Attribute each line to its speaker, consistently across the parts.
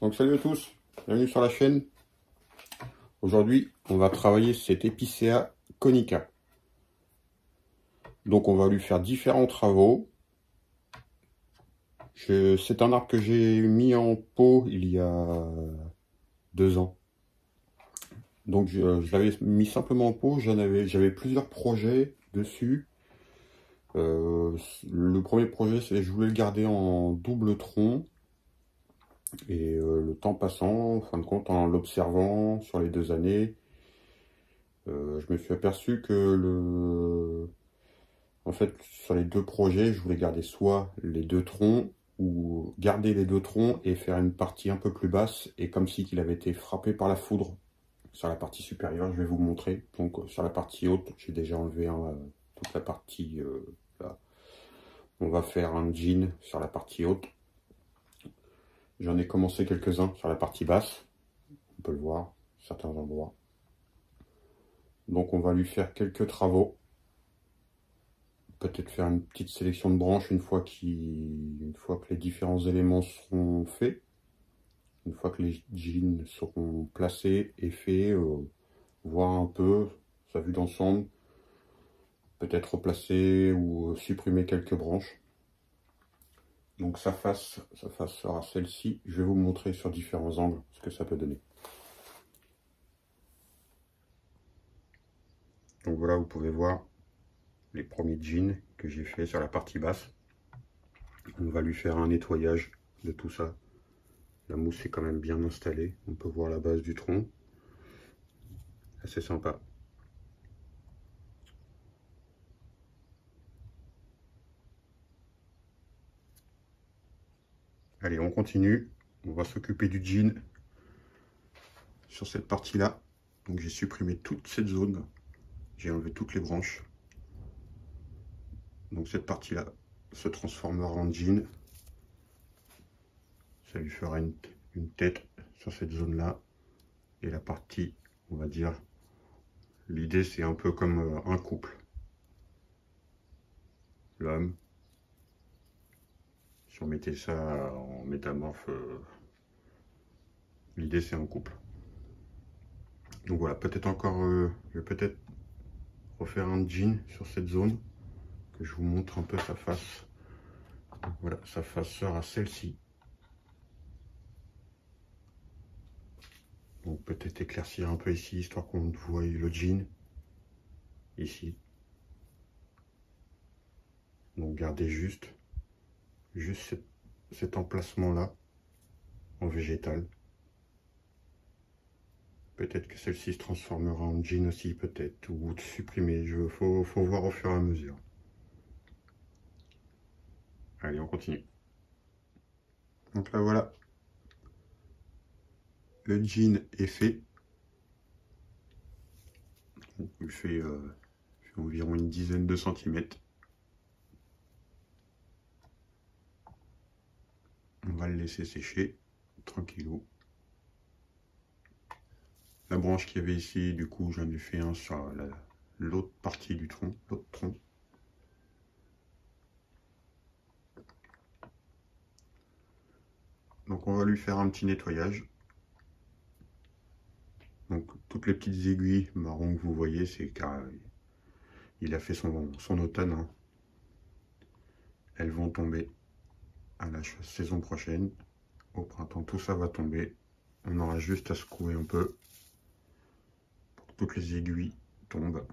Speaker 1: Donc salut à tous, bienvenue sur la chaîne. Aujourd'hui, on va travailler cet Epicéa conica. Donc on va lui faire différents travaux. C'est un arbre que j'ai mis en pot il y a 2 ans. Donc je l'avais mis simplement en pot, j'avais plusieurs projets dessus. Le premier projet, c'est que je voulais le garder en double tronc. Et le temps passant, en fin de compte, en l'observant sur les 2 années, je me suis aperçu que en fait, sur les 2 projets, je voulais garder soit les 2 troncs, ou garder les 2 troncs et faire une partie un peu plus basse, et comme si il avait été frappé par la foudre sur la partie supérieure. Je vais vous montrer. Donc sur la partie haute, j'ai déjà enlevé toute la partie là. On va faire un jean sur la partie haute. J'en ai commencé quelques-uns sur la partie basse. On peut le voir, certains endroits. Donc on va lui faire quelques travaux. Peut-être faire une petite sélection de branches une fois que les différents éléments seront faits. Une fois que les jeans seront placés et faits, voir un peu sa vue d'ensemble. Peut-être replacer ou supprimer quelques branches. Donc sa face sera celle-ci. Je vais vous montrer sur différents angles ce que ça peut donner. Donc voilà, vous pouvez voir les premiers jeans que j'ai fait sur la partie basse. On va lui faire un nettoyage de tout ça. La mousse est quand même bien installée. On peut voir la base du tronc. Assez sympa. Allez, on continue. On va s'occuper du jean sur cette partie-là. Donc j'ai supprimé toute cette zone. J'ai enlevé toutes les branches. Donc cette partie-là se transformera en jean. Ça lui fera une tête sur cette zone-là. Et la partie, on va dire, l'idée c'est un peu comme un couple. L'homme. Si on mettait ça en métamorphe, l'idée c'est un couple. Donc voilà, peut-être encore, je vais peut-être refaire un jean sur cette zone, que je vous montre un peu sa face. Voilà, sa face sera celle-ci. Donc peut-être éclaircir un peu ici, histoire qu'on voit le jean, ici. Donc garder juste cet emplacement-là, en végétal. Peut-être que celle-ci se transformera en jean aussi, peut-être, ou supprimer. Faut voir au fur et à mesure. Allez, on continue. Donc là, voilà. Le jean est fait. Donc, il fait environ une dizaine de centimètres. On va le laisser sécher, tranquillou. La branche qu'il y avait ici, du coup, j'en ai fait un sur l'autre partie du tronc, l'autre tronc. Donc on va lui faire un petit nettoyage. Donc toutes les petites aiguilles marron que vous voyez, c'est car il a fait son automne. Hein. Elles vont tomber à la saison prochaine. Au printemps, tout ça va tomber. On aura juste à secouer un peu pour que toutes les aiguilles tombent.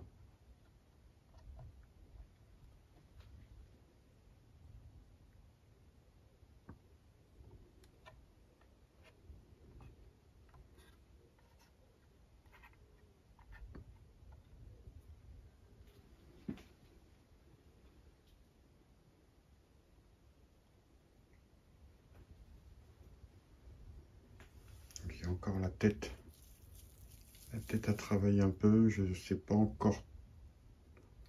Speaker 1: Il y a encore la tête. La tête à travailler un peu. Je ne sais pas encore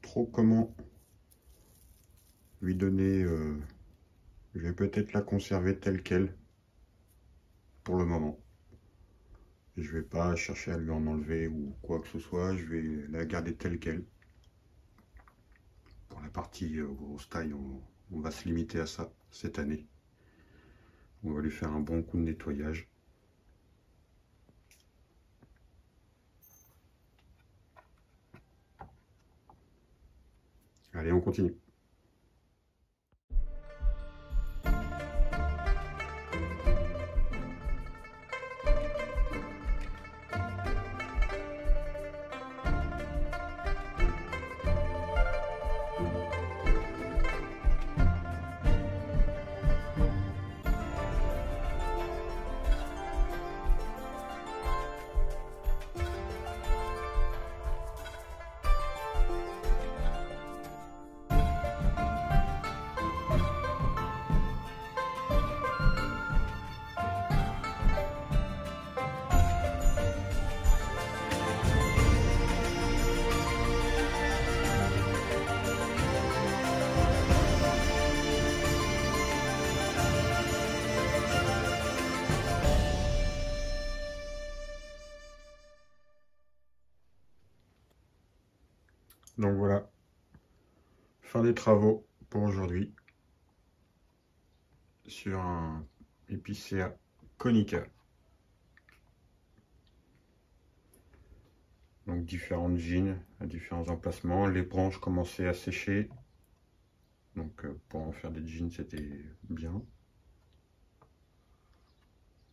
Speaker 1: trop comment lui donner. Je vais peut-être la conserver telle qu'elle pour le moment. Je vais pas chercher à lui en enlever ou quoi que ce soit. Je vais la garder telle qu'elle. Pour la partie grosse taille, on va se limiter à ça cette année. On va lui faire un bon coup de nettoyage. Allez, on continue. Donc voilà, fin des travaux pour aujourd'hui sur un épicéa conica. Donc différentes gines à différents emplacements. Les branches commençaient à sécher. Donc pour en faire des jeans, c'était bien.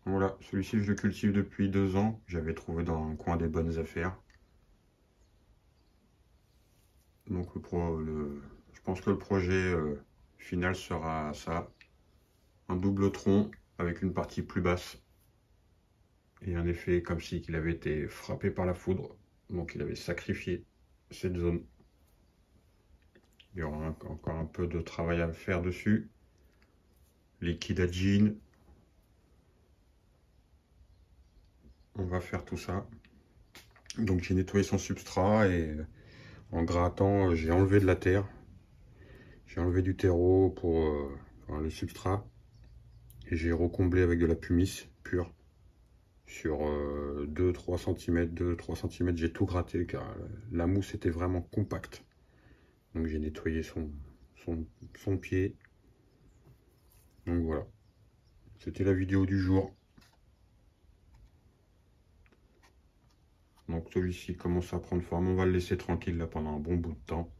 Speaker 1: Voilà, celui-ci je le cultive depuis 2 ans. J'avais trouvé dans un coin des bonnes affaires. Donc je pense que le projet final sera ça. Un double tronc avec une partie plus basse. Et un effet comme si il avait été frappé par la foudre. Donc il avait sacrifié cette zone. Il y aura encore un peu de travail à faire dessus. Liquide à jean. On va faire tout ça. Donc j'ai nettoyé son substrat et en grattant, j'ai enlevé de la terre. J'ai enlevé du terreau pour le substrat. Et j'ai recomblé avec de la pumice pure. Sur 2-3 cm, 2-3 cm, j'ai tout gratté car la mousse était vraiment compacte. Donc j'ai nettoyé son pied. Donc voilà. C'était la vidéo du jour. Donc celui-ci commence à prendre forme. On va le laisser tranquille là pendant un bon bout de temps.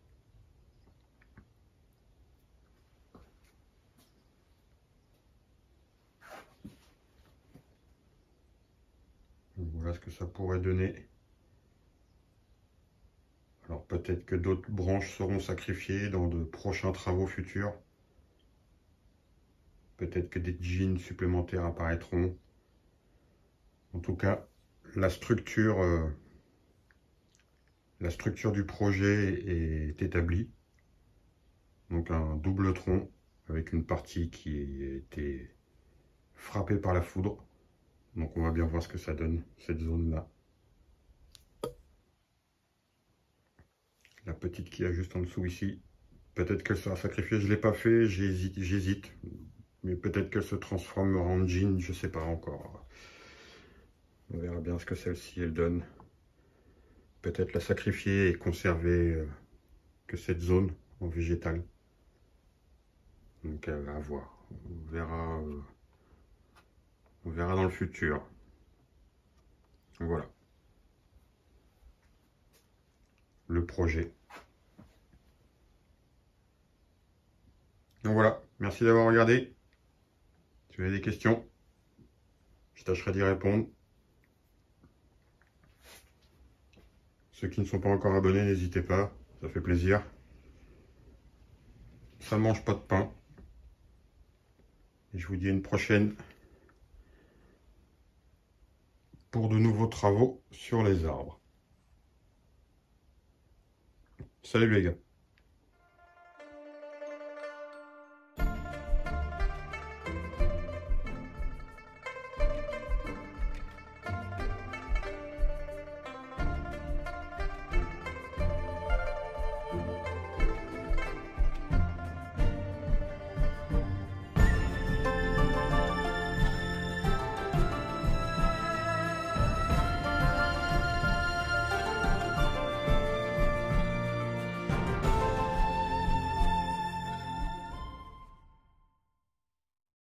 Speaker 1: Donc voilà ce que ça pourrait donner. Alors peut-être que d'autres branches seront sacrifiées dans de prochains travaux futurs. Peut-être que des jeans supplémentaires apparaîtront. En tout cas, la structure du projet est établie. Donc un double tronc avec une partie qui a été frappée par la foudre. Donc on va bien voir ce que ça donne, cette zone-là. La petite qui a juste en dessous ici. Peut-être qu'elle sera sacrifiée, je ne l'ai pas fait, j'hésite. Mais peut-être qu'elle se transformera en jean, je ne sais pas encore. On verra bien ce que celle-ci elle donne. Peut-être la sacrifier et conserver que cette zone en végétal. Donc à voir. On verra dans le futur. Voilà. Le projet. Donc voilà. Merci d'avoir regardé. Si vous avez des questions, je tâcherai d'y répondre. Ceux qui ne sont pas encore abonnés, n'hésitez pas. Ça fait plaisir. Ça ne mange pas de pain. Et je vous dis à une prochaine pour de nouveaux travaux sur les arbres. Salut les gars.